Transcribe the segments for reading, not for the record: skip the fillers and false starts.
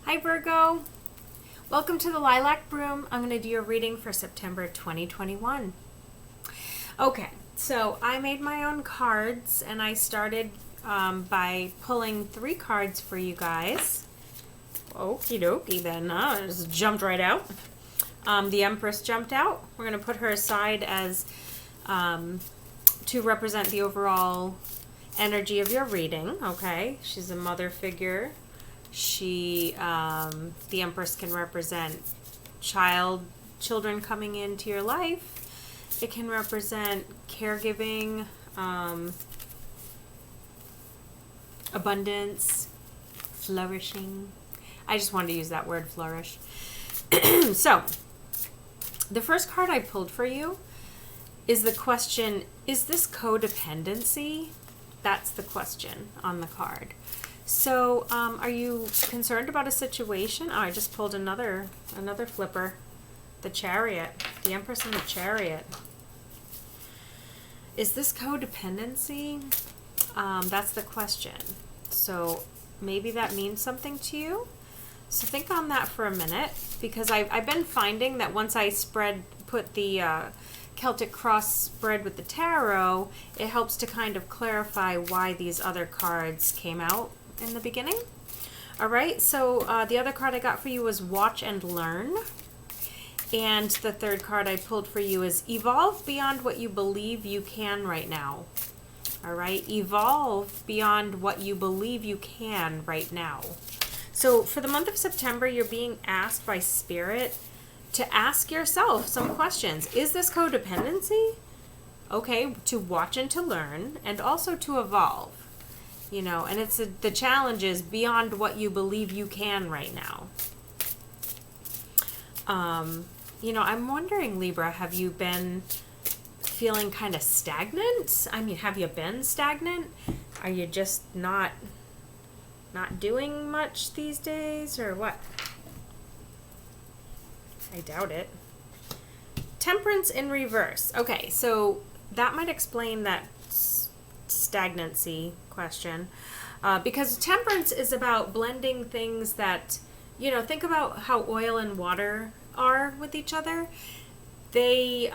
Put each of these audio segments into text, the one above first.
Hi Virgo, welcome to the Lilac Room. I'm going to do your reading for September 2021. Okay, so I made my own cards and I started by pulling 3 cards for you guys. Okie dokie then, it just jumped right out. The Empress jumped out. We're going to put her aside as to represent the overall energy of your reading, okay? She's a mother figure. The Empress can represent children coming into your life. It can represent caregiving, abundance, flourishing. I just wanted to use that word, flourish. So, the first card I pulled for you is the question, is this codependency? That's the question on the card. So, are you concerned about a situation? Oh, I just pulled another flipper. The Chariot. The Empress and the Chariot. Is this codependency? That's the question. So, maybe that means something to you. So think on that for a minute, because I've been finding that once I put the Celtic cross spread with the tarot, it helps to kind of clarify why these other cards came out in the beginning. All right, so the other card I got for you was Watch and Learn. And the third card I pulled for you is Evolve Beyond What You Believe You Can Right Now. All right, evolve beyond what you believe you can right now. So for the month of September, you're being asked by Spirit to ask yourself some questions. Is this codependency? Okay, to watch and to learn, and also to evolve. You know, and it's the challenge is beyond what you believe you can right now. You know, I'm wondering, Libra, have you been feeling kind of stagnant? I mean, have you been stagnant? Are you just not doing much these days, or what? I doubt it. Temperance in reverse. Okay, so that might explain that stagnancy question, because temperance is about blending things that, you know, think about how oil and water are with each other. They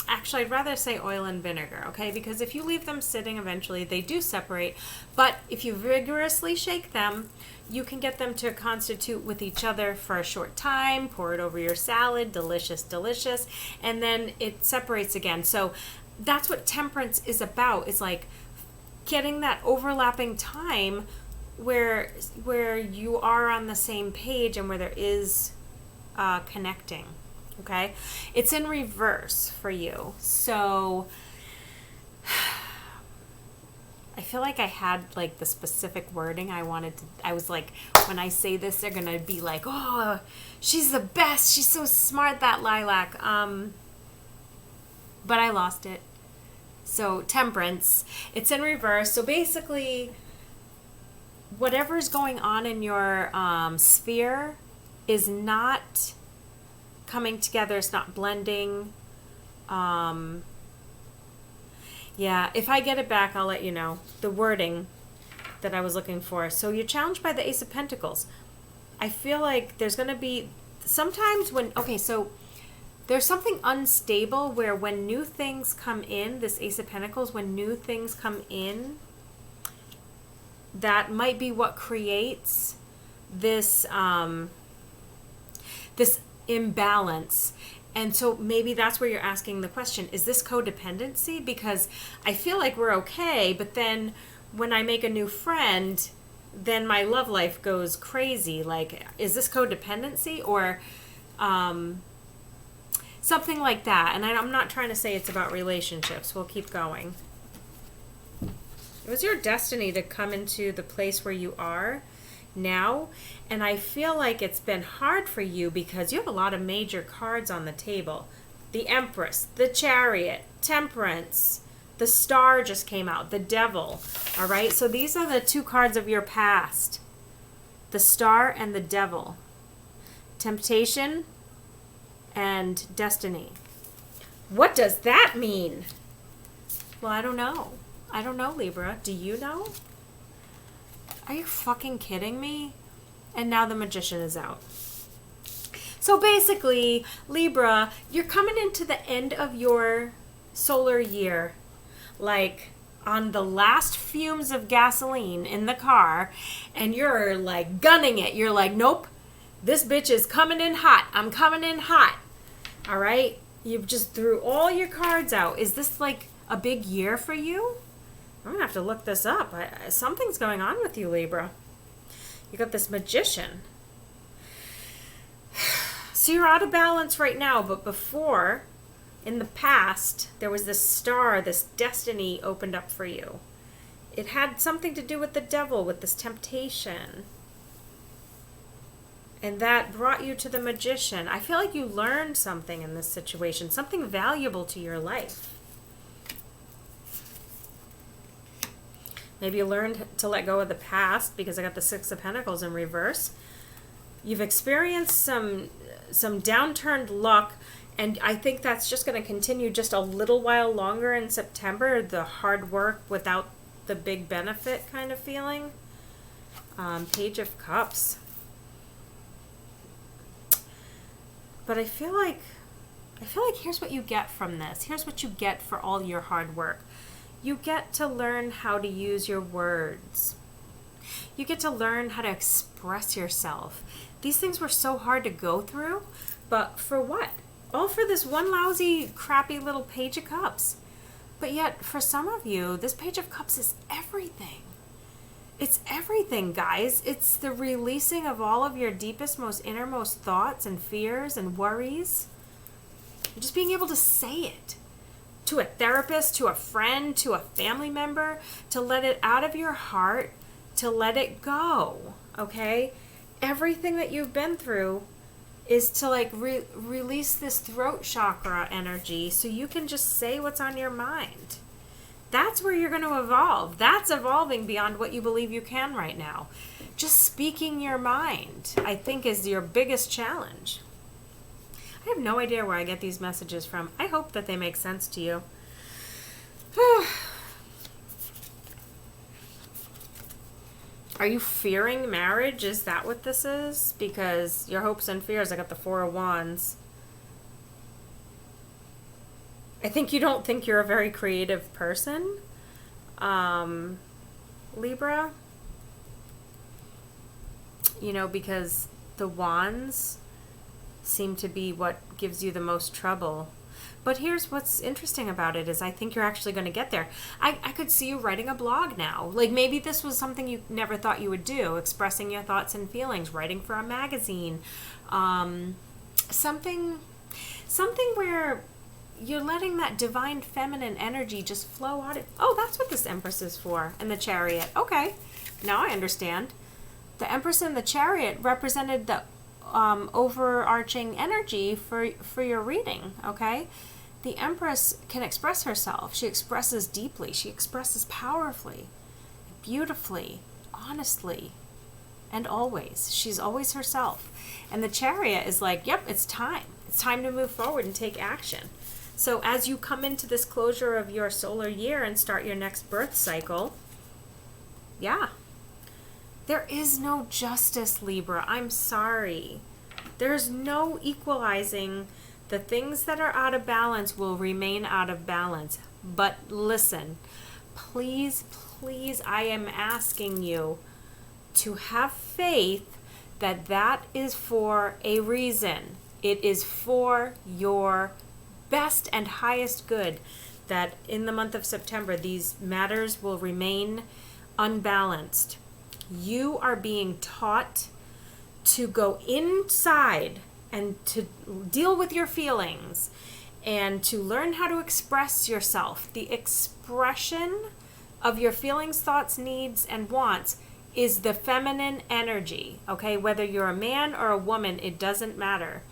actually, I'd rather say oil and vinegar, okay? Because if you leave them sitting, eventually they do separate. But if you vigorously shake them, you can get them to constitute with each other for a short time, pour it over your salad, delicious, delicious, and then it separates again. So that's what temperance is about. It's like getting that overlapping time where you are on the same page and where there is connecting. Okay, it's in reverse for you. So I feel like I had like the specific wording I wanted to. I was like, when I say this, they're gonna be like, oh, she's the best. She's so smart, that Lilac. But I lost it. So temperance, it's in reverse. So basically, whatever's going on in your sphere is not coming together. It's not blending. Yeah, if I get it back, I'll let you know the wording that I was looking for. So you're challenged by the Ace of Pentacles. I feel like there's going to be sometimes so there's something unstable where when new things come in, this Ace of Pentacles, when new things come in, that might be what creates this this imbalance. And so maybe that's where you're asking the question, is this codependency? Because I feel like we're okay, but then when I make a new friend, then my love life goes crazy. Like, is this codependency or something like that? And I'm not trying to say it's about relationships. We'll keep going. It was your destiny to come into the place where you are now, and I feel like it's been hard for you because you have a lot of major cards on the table. The Empress, the Chariot, Temperance, the Star just came out, the Devil. All right, so these are the 2 cards of your past, the Star and the Devil. Temptation and Destiny. What does that mean? Well, I don't know. Libra. Do you know? Are you fucking kidding me? and now the Magician is out. So basically, Libra, you're coming into the end of your solar year, like on the last fumes of gasoline in the car, and you're like gunning it. You're like, nope, this bitch is coming in hot. I'm coming in hot. All right? You just threw all your cards out. Is this like a big year for you? I'm going to have to look this up. Something's going on with you, Libra. You got this Magician. So you're out of balance right now, but before, in the past, there was this star, this destiny opened up for you. It had something to do with the devil, with this temptation. And that brought you to the Magician. I feel like you learned something in this situation, something valuable to your life. Maybe you learned to let go of the past, because I got the Six of Pentacles in reverse. You've experienced some downturned luck, and I think that's just going to continue just a little while longer in September, the hard work without the big benefit kind of feeling. Page of Cups. But I feel like here's what you get from this. Here's what you get for all your hard work. You get to learn how to use your words. You get to learn how to express yourself. These things were so hard to go through, but for what? All for this one lousy, crappy little Page of Cups. But yet, for some of you, this Page of Cups is everything. It's everything, guys. It's the releasing of all of your deepest, most innermost thoughts and fears and worries. Just being able to say it to a therapist, to a friend, to a family member, to let it out of your heart, to let it go, okay? Everything that you've been through is to like release this throat chakra energy so you can just say what's on your mind. That's where you're going to evolve. That's evolving beyond what you believe you can right now. Just speaking your mind, I think, is your biggest challenge. I have no idea where I get these messages from. I hope that they make sense to you. Are you fearing marriage? Is that what this is? Because your hopes and fears, I got the Four of Wands. I think you don't think you're a very creative person, Libra. You know, because the wands seem to be what gives you the most trouble. But here's what's interesting about it is I think you're actually going to get there. I could see you writing a blog now. Like maybe this was something you never thought you would do, expressing your thoughts and feelings, writing for a magazine, something where you're letting that divine feminine energy just flow out. Oh, that's what this Empress is for, and the Chariot. Okay, now I understand. The Empress and the Chariot represented the overarching energy for your reading, okay? The Empress can express herself. She expresses deeply. She expresses powerfully, beautifully, honestly, and always. She's always herself. And the Chariot is like, yep, it's time. It's time to move forward and take action. So as you come into this closure of your solar year and start your next birth cycle, yeah, there is no justice, Libra. I'm sorry. There's no equalizing. The things that are out of balance will remain out of balance. But listen, please, please, I am asking you to have faith that that is for a reason. It is for your best and highest good, that in the month of September, these matters will remain unbalanced. You are being taught to go inside and to deal with your feelings and to learn how to express yourself. The expression of your feelings, thoughts, needs, and wants is the feminine energy, okay? Whether you're a man or a woman, it doesn't matter.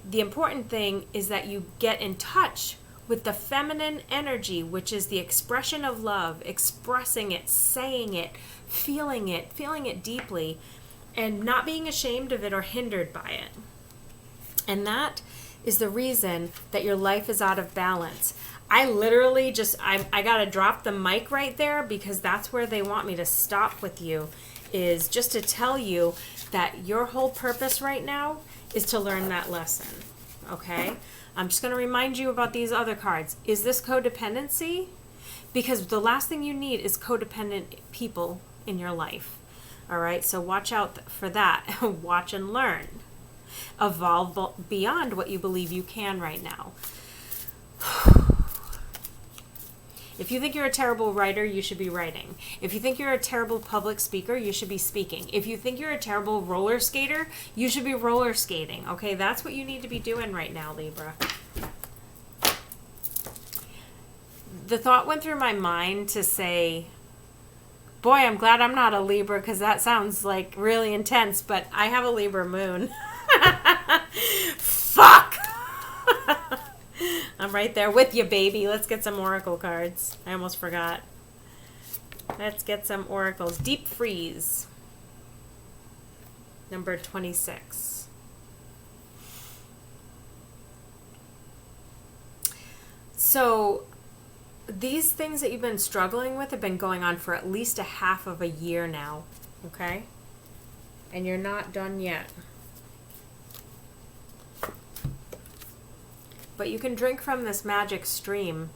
The important thing is that you get in touch with the feminine energy, which is the expression of love, expressing it, saying it, feeling it deeply, and not being ashamed of it or hindered by it. And that is the reason that your life is out of balance. I literally I gotta drop the mic right there because that's where they want me to stop with you, is just to tell you that your whole purpose right now is to learn that lesson, okay? I'm just going to remind you about these other cards. Is this codependency? Because the last thing you need is codependent people in your life, all right? So watch out for that. Watch and learn. Evolve beyond what you believe you can right now. If you think you're a terrible writer, you should be writing. If you think you're a terrible public speaker, you should be speaking. If you think you're a terrible roller skater, you should be roller skating. Okay, that's what you need to be doing right now, Libra. The thought went through my mind to say, boy, I'm glad I'm not a Libra, because that sounds like really intense, but I have a Libra moon. Fuck! I'm right there with you, baby. Let's get some oracle cards. I almost forgot. Let's get some oracles. Deep Freeze. Number 26. So, these things that you've been struggling with have been going on for at least a half of a year now. Okay? And you're not done yet. But you can drink from this magic stream.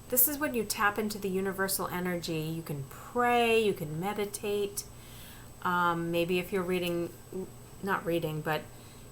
This is when you tap into the universal energy. You can pray, you can meditate. Maybe if you're but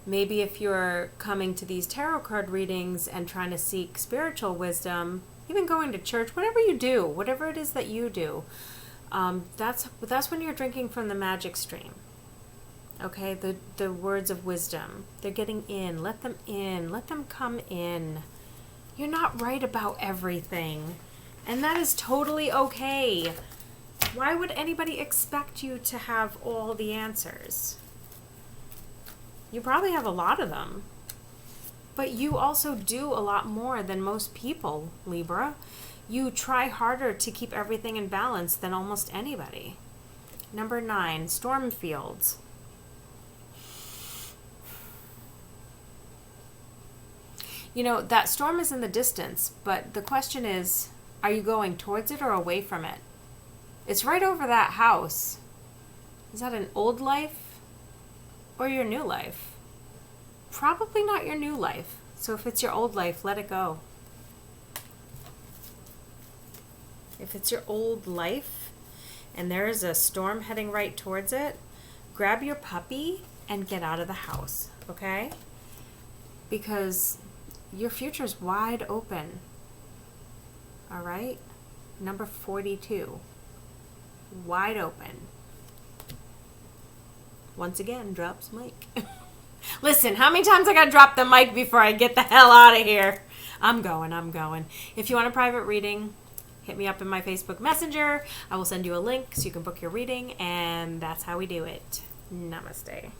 maybe if you're coming to these tarot card readings and trying to seek spiritual wisdom, even going to church, whatever you do, whatever it is that you do, that's when you're drinking from the magic stream. Okay, the words of wisdom. They're getting in. Let them in. Let them come in. You're not right about everything. And that is totally okay. Why would anybody expect you to have all the answers? You probably have a lot of them. But you also do a lot more than most people, Libra. You try harder to keep everything in balance than almost anybody. Number 9, storm fields. You know, that storm is in the distance, but the question is, are you going towards it or away from it? It's right over that house. Is that an old life or your new life? Probably not your new life. So if it's your old life, let it go. If it's your old life and there is a storm heading right towards it, grab your puppy and get out of the house, okay? Because your future's wide open. All right? Number 42. Wide open. Once again, drops mic. Listen, how many times I gotta drop the mic before I get the hell out of here? I'm going. If you want a private reading, hit me up in my Facebook Messenger. I will send you a link so you can book your reading, and that's how we do it. Namaste.